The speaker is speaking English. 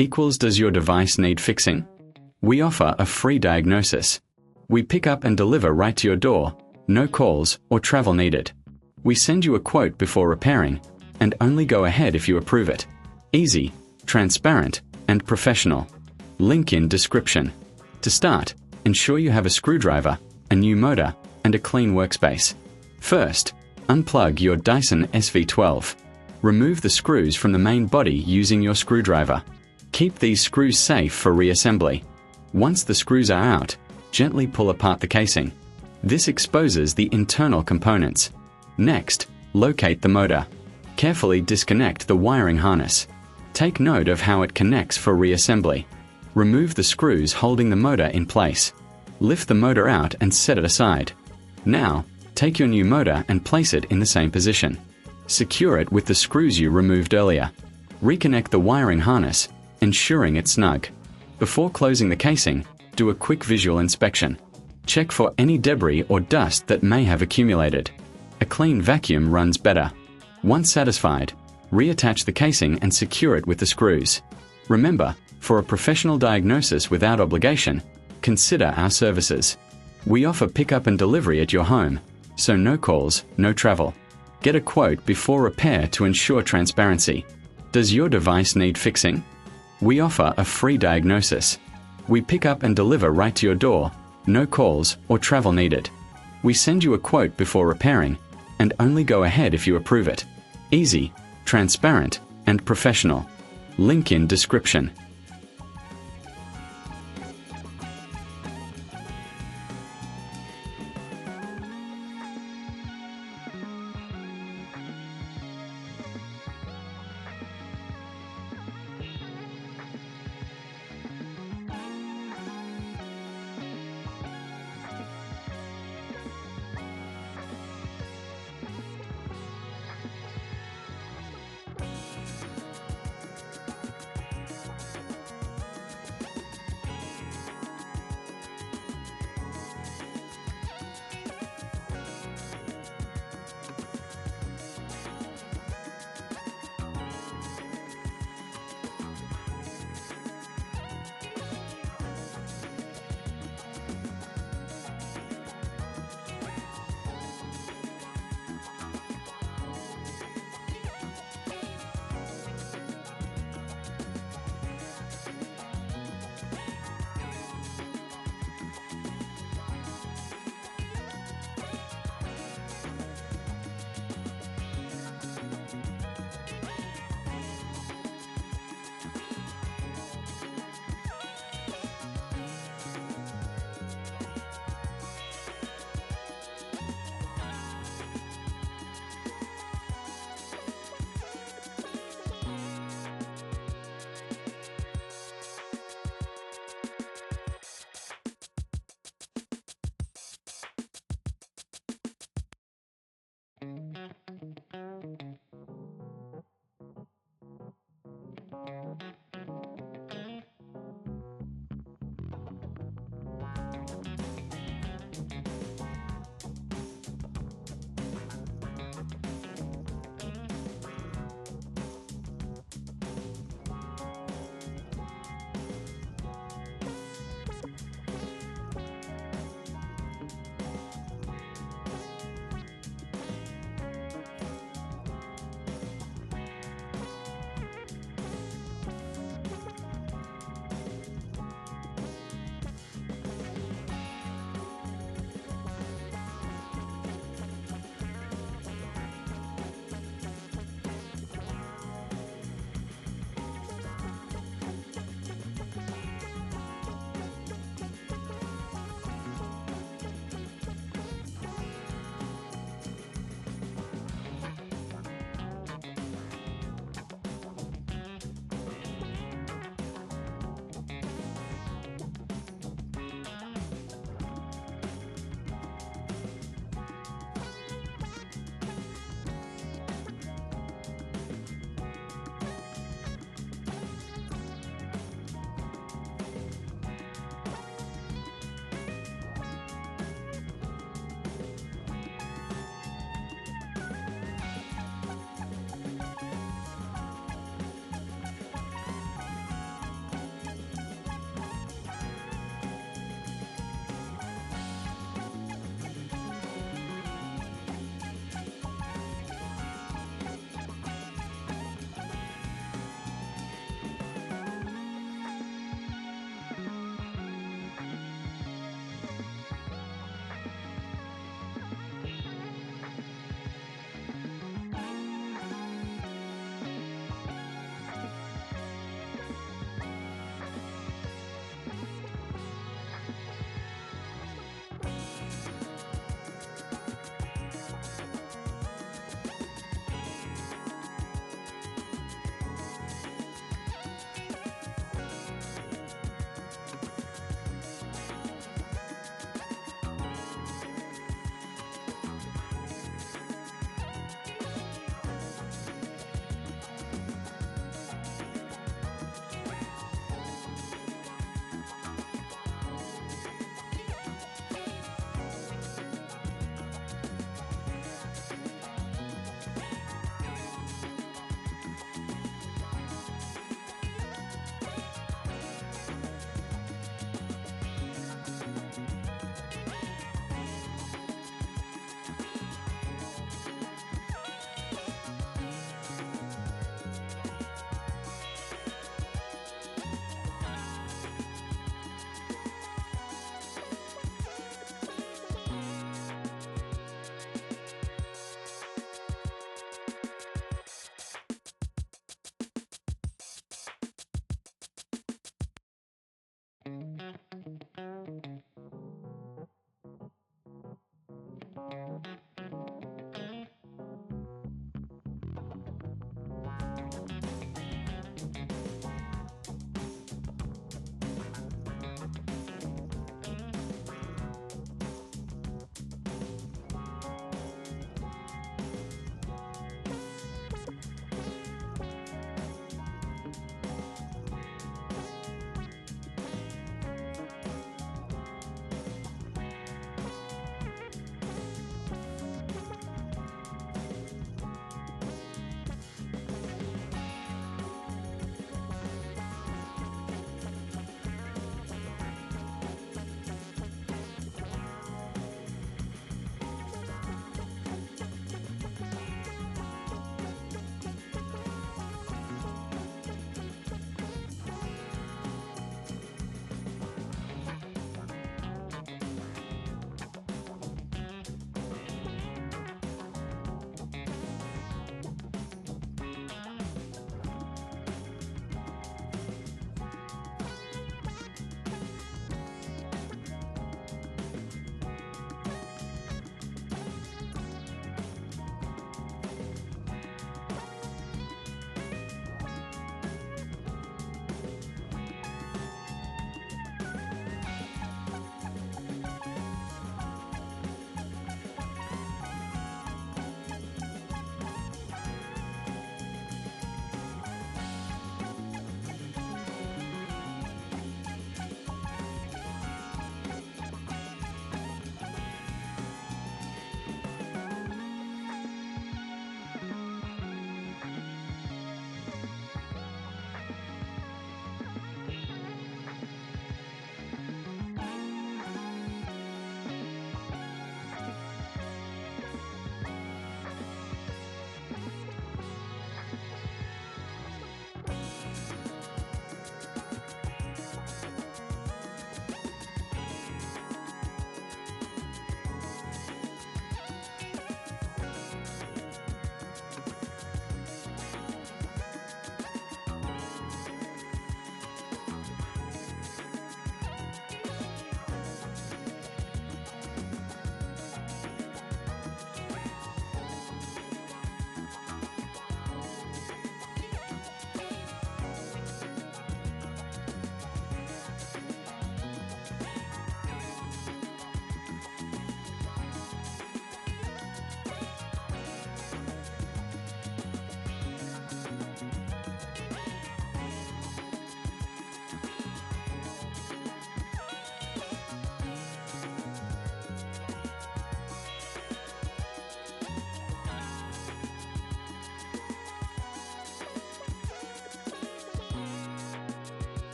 equals does your device need fixing? We offer a free diagnosis. We pick up and deliver right to your door, no calls or travel needed. We send you a quote before repairing, and only go ahead if you approve it. Easy, transparent, and professional. Link in description. To start, ensure you have a screwdriver, a new motor, and a clean workspace. First, unplug your Dyson SV12. Remove the screws from the main body using your screwdriver. Keep these screws safe for reassembly. Once the screws are out, gently pull apart the casing. This exposes the internal components. Next, locate the motor. Carefully disconnect the wiring harness. Take note of how it connects for reassembly. Remove the screws holding the motor in place. Lift the motor out and set it aside. Now, take your new motor and place it in the same position. Secure it with the screws you removed earlier. Reconnect the wiring harness, ensuring it's snug. Before closing the casing, do a quick visual inspection. Check for any debris or dust that may have accumulated. A clean vacuum runs better. Once satisfied, reattach the casing and secure it with the screws. Remember, for a professional diagnosis without obligation, consider our services. We offer pickup and delivery at your home, so no calls, no travel. Get a quote before repair to ensure transparency. Does your device need fixing? We offer a free diagnosis. We pick up and deliver right to your door, no calls or travel needed. We send you a quote before repairing, and only go ahead if you approve it. Easy, transparent, and professional. Link in description.